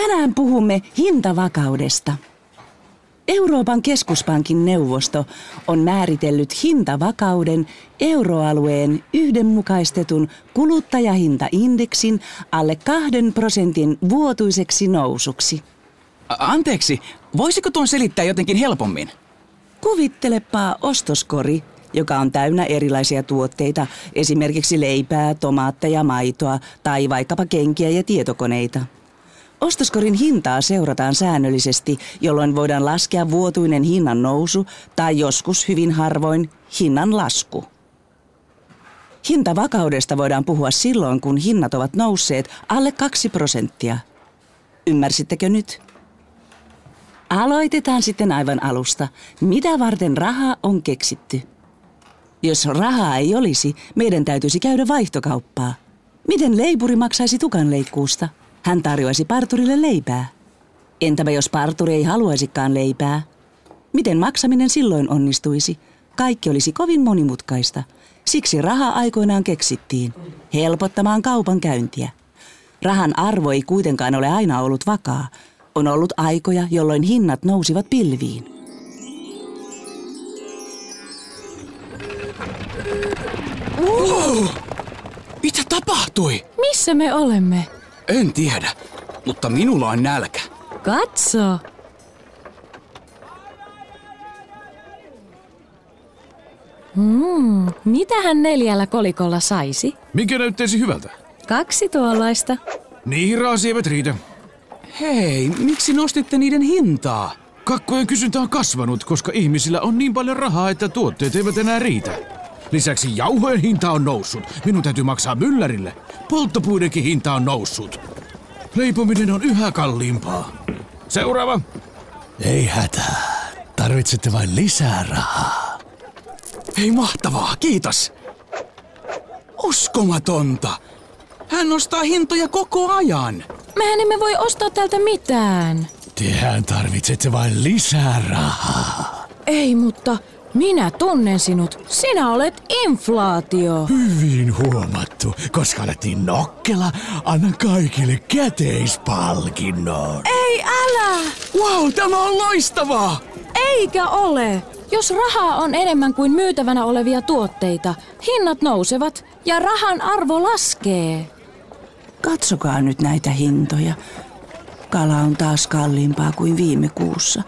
Tänään puhumme hintavakaudesta. Euroopan keskuspankin neuvosto on määritellyt hintavakauden euroalueen yhdenmukaistetun kuluttajahintaindeksin alle 2% vuotuiseksi nousuksi. Anteeksi, voisiko tuon selittää jotenkin helpommin? Kuvittelepa ostoskori, joka on täynnä erilaisia tuotteita, esimerkiksi leipää, tomaatteja, maitoa tai vaikkapa kenkiä ja tietokoneita. Ostoskorin hintaa seurataan säännöllisesti, jolloin voidaan laskea vuotuinen hinnan nousu tai joskus hyvin harvoin hinnan lasku. Hintavakaudesta voidaan puhua silloin, kun hinnat ovat nousseet alle 2%. Ymmärsittekö nyt? Aloitetaan sitten aivan alusta. Mitä varten raha on keksitty? Jos rahaa ei olisi, meidän täytyisi käydä vaihtokauppaa. Miten leipuri maksaisi tukanleikkuusta? Hän tarjoaisi parturille leipää. Entäpä jos parturi ei haluaisikaan leipää? Miten maksaminen silloin onnistuisi? Kaikki olisi kovin monimutkaista. Siksi raha aikoinaan keksittiin, helpottamaan kaupan käyntiä. Rahan arvo ei kuitenkaan ole aina ollut vakaa. On ollut aikoja, jolloin hinnat nousivat pilviin. Wow! Mitä tapahtui? Missä me olemme? En tiedä, mutta minulla on nälkä. Katso! Mitähän 4 kolikolla saisi? Mikä näyttäisi hyvältä? 2 tuollaista. Niihin raasi eivät riitä. Hei, miksi nostitte niiden hintaa? Kakkojen kysyntä on kasvanut, koska ihmisillä on niin paljon rahaa, että tuotteet eivät enää riitä. Lisäksi jauhojen hinta on noussut. Minun täytyy maksaa myllärille. Polttopuidenkin hinta on noussut. Leipominen on yhä kalliimpaa. Seuraava. Ei hätää. Tarvitsette vain lisää rahaa. Hei, mahtavaa, kiitos. Uskomatonta. Hän nostaa hintoja koko ajan. Mehän emme voi ostaa täältä mitään. Tehän tarvitsette vain lisää rahaa. Ei, mutta minä tunnen sinut. Sinä olet inflaatio. Hyvin huomattu. Koska olet niin nokkela, annan kaikille käteispalkinnon. Ei, älä! Wow, tämä on loistavaa! Eikä ole. Jos rahaa on enemmän kuin myytävänä olevia tuotteita, hinnat nousevat ja rahan arvo laskee. Katsokaa nyt näitä hintoja. Kala on taas kalliimpaa kuin viime kuussa.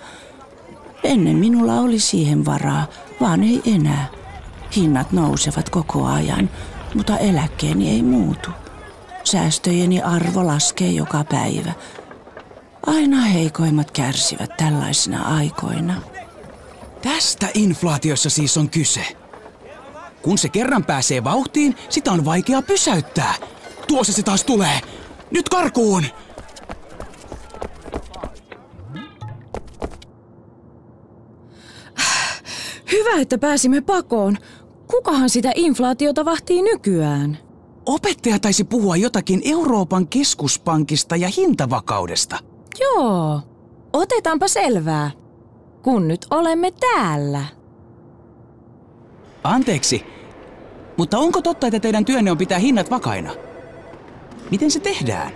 Ennen minulla oli siihen varaa, vaan ei enää. Hinnat nousevat koko ajan, mutta eläkkeeni ei muutu. Säästöjeni arvo laskee joka päivä. Aina heikoimmat kärsivät tällaisina aikoina. Tästä inflaatiossa siis on kyse. Kun se kerran pääsee vauhtiin, sitä on vaikea pysäyttää. Tuossa se taas tulee. Nyt karkuun! Hyvä, että pääsimme pakoon. Kukahan sitä inflaatiota vahtii nykyään? Opettaja taisi puhua jotakin Euroopan keskuspankista ja hintavakaudesta. Joo, otetaanpa selvää, kun nyt olemme täällä. Anteeksi, mutta onko totta, että teidän työnne on pitää hinnat vakaina? Miten se tehdään?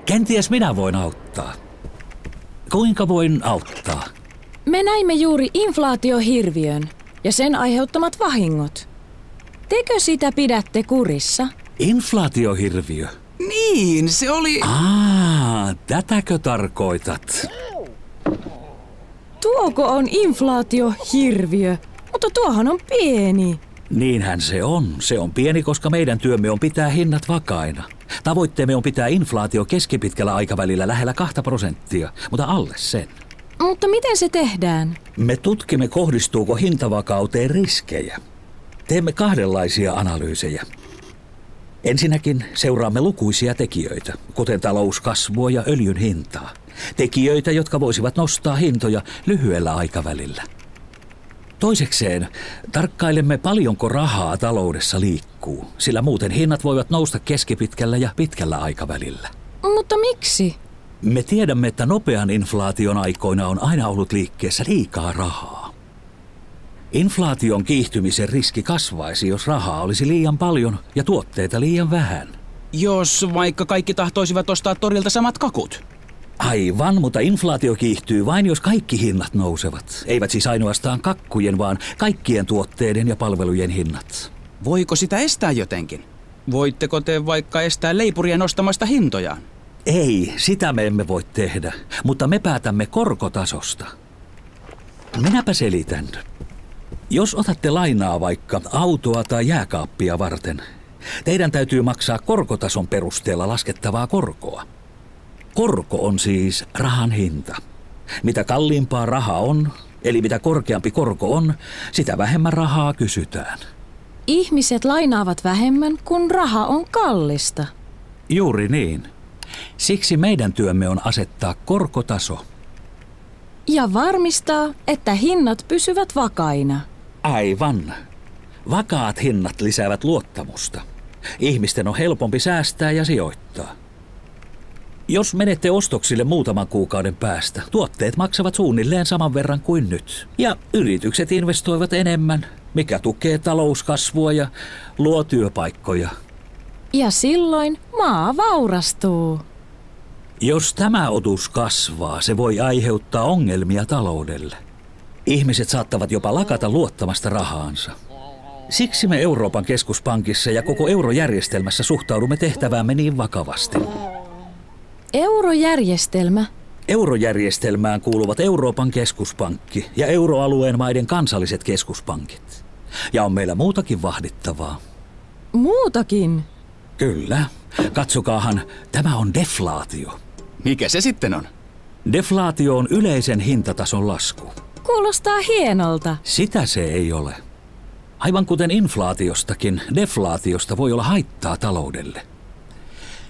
Kenties minä voin auttaa. Kuinka voin auttaa? Me näimme juuri inflaatiohirviön ja sen aiheuttamat vahingot. Tekö sitä pidätte kurissa? Inflaatiohirviö? Niin, se oli... Tätäkö tarkoitat? Tuoko on inflaatiohirviö? Mutta tuohan on pieni. Niinhän se on. Se on pieni, koska meidän työmme on pitää hinnat vakaina. Tavoitteemme on pitää inflaatio keskipitkällä aikavälillä lähellä 2%, mutta alle sen. Mutta miten se tehdään? Me tutkimme, kohdistuuko hintavakauteen riskejä. Teemme 2 analyysejä. Ensinnäkin seuraamme lukuisia tekijöitä, kuten talouskasvua ja öljyn hintaa. Tekijöitä, jotka voisivat nostaa hintoja lyhyellä aikavälillä. Toisekseen tarkkailemme, paljonko rahaa taloudessa liikkuu, sillä muuten hinnat voivat nousta keskipitkällä ja pitkällä aikavälillä. Mutta miksi? Me tiedämme, että nopean inflaation aikoina on aina ollut liikkeessä liikaa rahaa. Inflaation kiihtymisen riski kasvaisi, jos rahaa olisi liian paljon ja tuotteita liian vähän. Jos vaikka kaikki tahtoisivat ostaa torilta samat kakut. Aivan, mutta inflaatio kiihtyy vain, jos kaikki hinnat nousevat. Eivät siis ainoastaan kakkujen, vaan kaikkien tuotteiden ja palvelujen hinnat. Voiko sitä estää jotenkin? Voitteko te vaikka estää leipuria nostamasta hintojaan? Ei, sitä me emme voi tehdä, mutta me päätämme korkotasosta. Minäpä selitän. Jos otatte lainaa vaikka autoa tai jääkaappia varten, teidän täytyy maksaa korkotason perusteella laskettavaa korkoa. Korko on siis rahan hinta. Mitä kalliimpaa raha on, eli mitä korkeampi korko on, sitä vähemmän rahaa kysytään. Ihmiset lainaavat vähemmän, kun raha on kallista. Juuri niin. Siksi meidän työmme on asettaa korkotaso. Ja varmistaa, että hinnat pysyvät vakaina. Aivan. Vakaat hinnat lisäävät luottamusta. Ihmisten on helpompi säästää ja sijoittaa. Jos menette ostoksille muutaman kuukauden päästä, tuotteet maksavat suunnilleen saman verran kuin nyt. Ja yritykset investoivat enemmän, mikä tukee talouskasvua ja luo työpaikkoja. Ja silloin maa vaurastuu. Jos tämä otus kasvaa, se voi aiheuttaa ongelmia taloudelle. Ihmiset saattavat jopa lakata luottamasta rahaansa. Siksi me Euroopan keskuspankissa ja koko eurojärjestelmässä suhtaudumme tehtäväämme niin vakavasti. Eurojärjestelmä? Eurojärjestelmään kuuluvat Euroopan keskuspankki ja euroalueen maiden kansalliset keskuspankit. Ja on meillä muutakin vahdittavaa. Muutakin? Kyllä. Katsokaahan, tämä on deflaatio. Mikä se sitten on? Deflaatio on yleisen hintatason lasku. Kuulostaa hienolta. Sitä se ei ole. Aivan kuten inflaatiostakin, deflaatiosta voi olla haittaa taloudelle.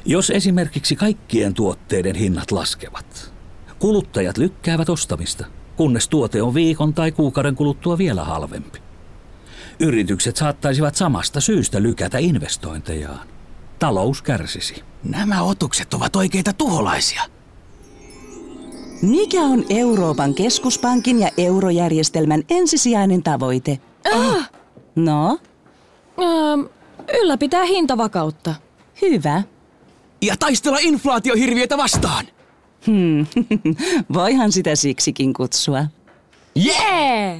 Jos esimerkiksi kaikkien tuotteiden hinnat laskevat, kuluttajat lykkäävät ostamista, kunnes tuote on viikon tai kuukauden kuluttua vielä halvempi. Yritykset saattaisivat samasta syystä lykätä investointejaan. Talous kärsisi. Nämä otukset ovat oikeita tuholaisia. Mikä on Euroopan keskuspankin ja eurojärjestelmän ensisijainen tavoite? No? Ylläpitää hintavakautta. Hyvä. Ja taistella inflaatiohirviötä vastaan. Voihan sitä siksikin kutsua. Yeah!